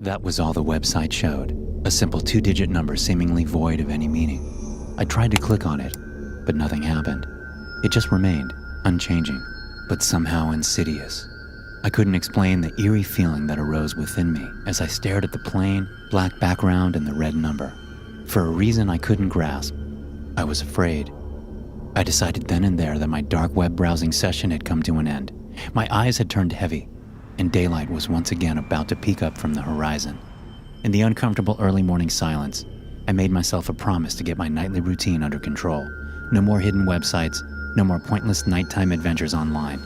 That was all the website showed, a simple 2-digit number seemingly void of any meaning. I tried to click on it, but nothing happened. It just remained, unchanging, but somehow insidious. I couldn't explain the eerie feeling that arose within me as I stared at the plain, black background and the red number. For a reason I couldn't grasp, I was afraid. I decided then and there that my dark web browsing session had come to an end. My eyes had turned heavy, and daylight was once again about to peek up from the horizon. In the uncomfortable early morning silence, I made myself a promise to get my nightly routine under control. No more hidden websites, no more pointless nighttime adventures online.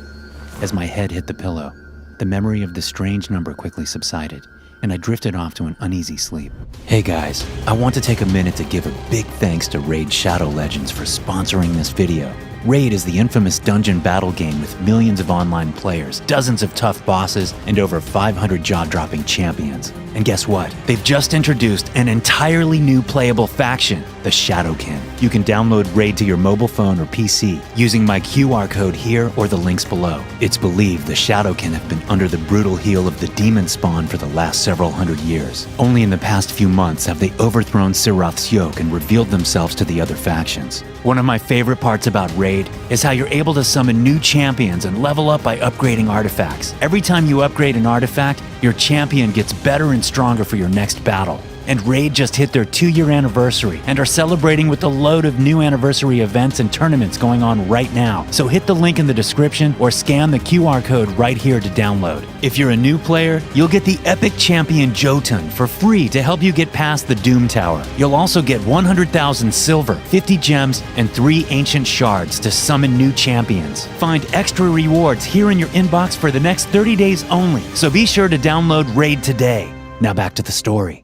As my head hit the pillow, the memory of the strange number quickly subsided, and I drifted off to an uneasy sleep. Hey guys, I want to take a minute to give a big thanks to Raid Shadow Legends for sponsoring this video. Raid is the infamous dungeon battle game with millions of online players, dozens of tough bosses, and over 500 jaw-dropping champions. And guess what? They've just introduced an entirely new playable faction, the Shadowkin. You can download Raid to your mobile phone or PC using my QR code here or the links below. It's believed the Shadowkin have been under the brutal heel of the demon spawn for the last several hundred years. Only in the past few months have they overthrown Sirath's yoke and revealed themselves to the other factions. One of my favorite parts about Raid is how you're able to summon new champions and level up by upgrading artifacts. Every time you upgrade an artifact, your champion gets better and stronger for your next battle. And Raid just hit their 2-year anniversary and are celebrating with a load of new anniversary events and tournaments going on right now. So hit the link in the description or scan the QR code right here to download. If you're a new player, you'll get the epic champion Jotun for free to help you get past the Doom Tower. You'll also get 100,000 silver, 50 gems, and 3 ancient shards to summon new champions. Find extra rewards here in your inbox for the next 30 days only. So be sure to download Raid today. Now back to the story.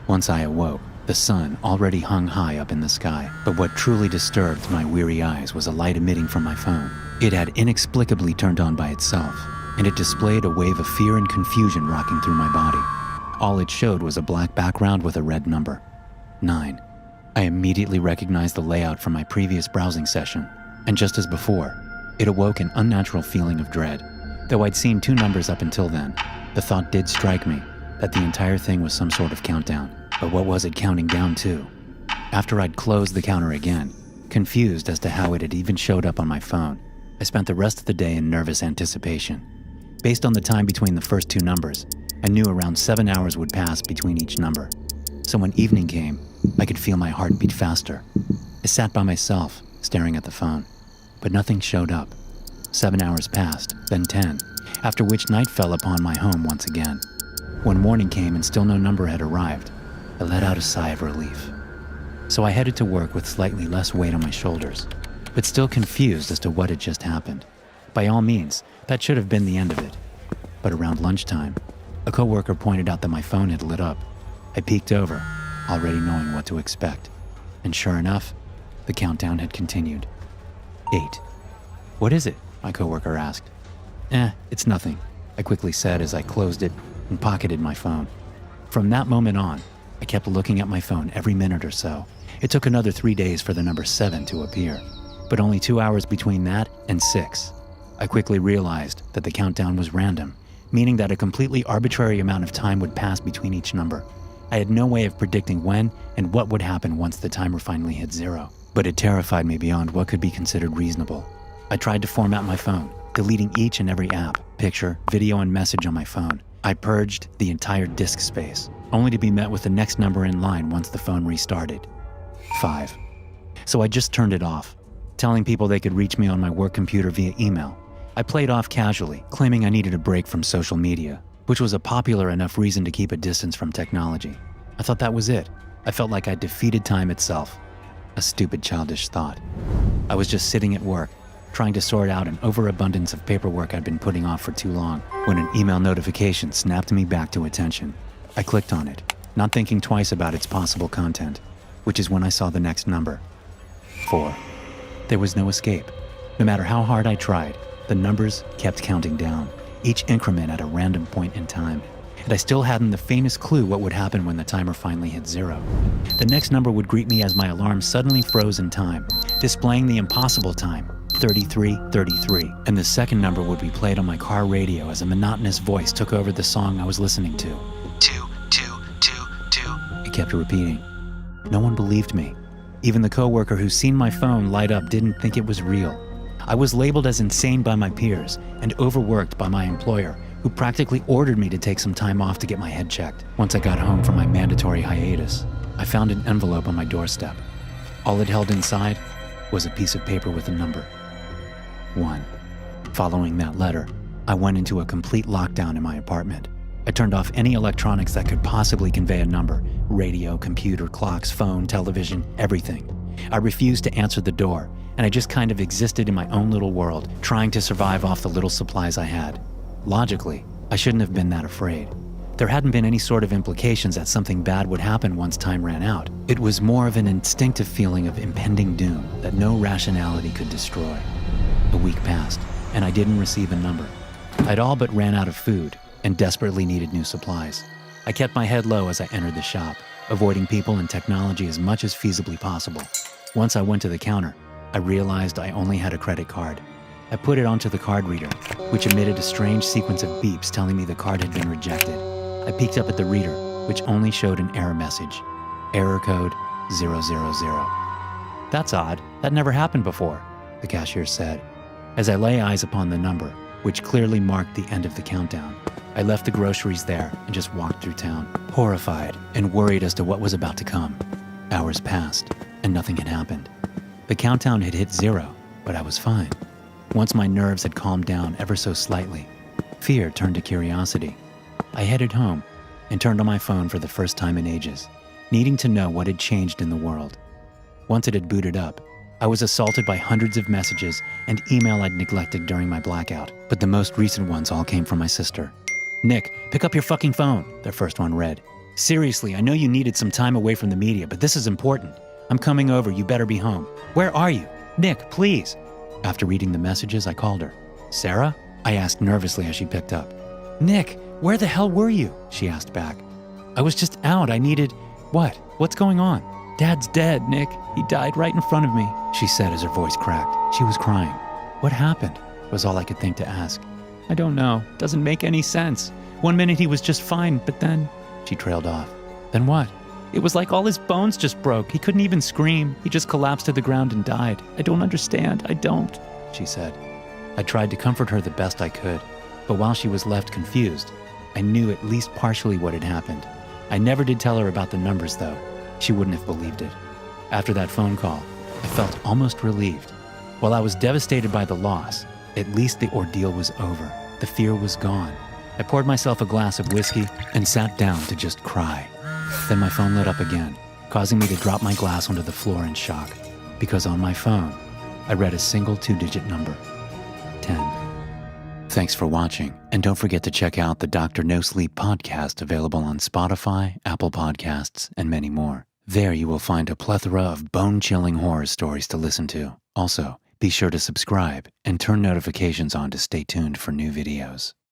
Once I awoke, the sun already hung high up in the sky, but what truly disturbed my weary eyes was a light emitting from my phone. It had inexplicably turned on by itself, and it displayed a wave of fear and confusion rocking through my body. All it showed was a black background with a red number, 9. I immediately recognized the layout from my previous browsing session, and just as before, it awoke an unnatural feeling of dread. Though I'd seen 2 numbers up until then, the thought did strike me that the entire thing was some sort of countdown. But what was it counting down to? After I'd closed the counter again, confused as to how it had even showed up on my phone, I spent the rest of the day in nervous anticipation. Based on the time between the first 2 numbers, I knew around 7 hours would pass between each number. So when evening came, I could feel my heart beat faster. I sat by myself, staring at the phone, but nothing showed up. 7 hours passed, then 10, after which night fell upon my home once again. When morning came and still no number had arrived, I let out a sigh of relief. So I headed to work with slightly less weight on my shoulders, but still confused as to what had just happened. By all means, that should have been the end of it. But around lunchtime, a coworker pointed out that my phone had lit up. I peeked over, already knowing what to expect. And sure enough, the countdown had continued. 8. "What is it?" my coworker asked. It's nothing," I quickly said as I closed it and pocketed my phone. From that moment on, I kept looking at my phone every minute or so. It took another 3 days for the number 7 to appear, but only 2 hours between that and 6. I quickly realized that the countdown was random, meaning that a completely arbitrary amount of time would pass between each number. I had no way of predicting when and what would happen once the timer finally hit 0, but it terrified me beyond what could be considered reasonable. I tried to format my phone, deleting each and every app, picture, video, and message on my phone. I purged the entire disk space, only to be met with the next number in line once the phone restarted. 5. So I just turned it off, telling people they could reach me on my work computer via email. I played off casually, claiming I needed a break from social media, which was a popular enough reason to keep a distance from technology. I thought that was it. I felt like I'd defeated time itself. A stupid, childish thought. I was just sitting at work, trying to sort out an overabundance of paperwork I'd been putting off for too long, when an email notification snapped me back to attention. I clicked on it, not thinking twice about its possible content, which is when I saw the next number. 4. There was no escape. No matter how hard I tried, the numbers kept counting down, each increment at a random point in time, and I still hadn't the faintest clue what would happen when the timer finally hit 0. The next number would greet me as my alarm suddenly froze in time, displaying the impossible time, 3333, and the second number would be played on my car radio as a monotonous voice took over the song I was listening to. 2222. It kept repeating. No one believed me. Even the coworker who's seen my phone light up didn't think it was real. I was labeled as insane by my peers and overworked by my employer, who practically ordered me to take some time off to get my head checked. Once I got home from my mandatory hiatus, I found an envelope on my doorstep. All it held inside was a piece of paper with a number. 1. Following that letter, I went into a complete lockdown in my apartment. I turned off any electronics that could possibly convey a number: radio, computer, clocks, phone, television, everything. I refused to answer the door, and I just kind of existed in my own little world, trying to survive off the little supplies I had. Logically, I shouldn't have been that afraid. There hadn't been any sort of implications that something bad would happen once time ran out. It was more of an instinctive feeling of impending doom that no rationality could destroy. A week passed, and I didn't receive a number. I'd all but ran out of food and desperately needed new supplies. I kept my head low as I entered the shop, avoiding people and technology as much as feasibly possible. Once I went to the counter, I realized I only had a credit card. I put it onto the card reader, which emitted a strange sequence of beeps telling me the card had been rejected. I peeked up at the reader, which only showed an error message. Error code 000. That's odd. That never happened before, the cashier said. As I lay eyes upon the number, which clearly marked the end of the countdown, I left the groceries there and just walked through town, horrified and worried as to what was about to come. Hours passed, and nothing had happened. The countdown had hit 0, but I was fine. Once my nerves had calmed down ever so slightly, fear turned to curiosity. I headed home and turned on my phone for the first time in ages, needing to know what had changed in the world. Once it had booted up, I was assaulted by hundreds of messages and email I'd neglected during my blackout, but the most recent ones all came from my sister. "Nick, pick up your fucking phone," their first one read. "Seriously, I know you needed some time away from the media, but this is important. I'm coming over, you better be home. Where are you? Nick, please." After reading the messages, I called her. "Sarah?" I asked nervously as she picked up. "Nick, where the hell were you?" she asked back. "I was just out. I needed..." "What? What's going on?" "Dad's dead, Nick. He died right in front of me," she said as her voice cracked. She was crying. "What happened?" was all I could think to ask. "I don't know. Doesn't make any sense. One minute he was just fine, but then..." She trailed off. "Then what?" "It was like all his bones just broke. He couldn't even scream. He just collapsed to the ground and died. I don't understand. I don't," she said. I tried to comfort her the best I could, but while she was left confused, I knew at least partially what had happened. I never did tell her about the numbers, though. She wouldn't have believed it. After that phone call, I felt almost relieved. While I was devastated by the loss, at least the ordeal was over. The fear was gone. I poured myself a glass of whiskey and sat down to just cry. Then my phone lit up again, causing me to drop my glass onto the floor in shock, because on my phone, I read a single 2-digit number: 10. Thanks for watching, and don't forget to check out the Dr. No Sleep podcast available on Spotify, Apple Podcasts, and many more. There you will find a plethora of bone-chilling horror stories to listen to. Also, be sure to subscribe and turn notifications on to stay tuned for new videos.